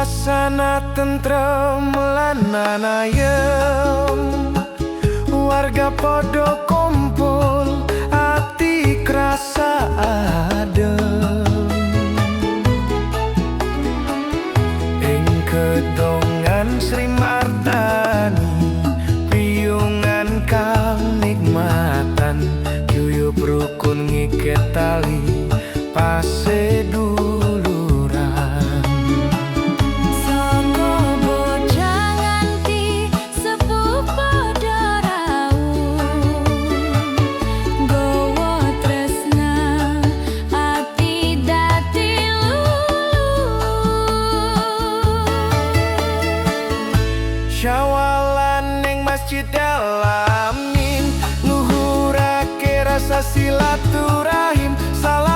Suasana tentrem lan ayem, warga podo kumpul, ati krasa adem. Ing kedongan Sri Martani, piungan kang nikmatan, yuyup rukun ngiket tali pase duluran. Saka bocah nganti sepuh padha rawuh, nggawa tresna ati dadi luluh. Syawalan ning Masjid Al-Amin, nuhurake rasa silaturahim. Salam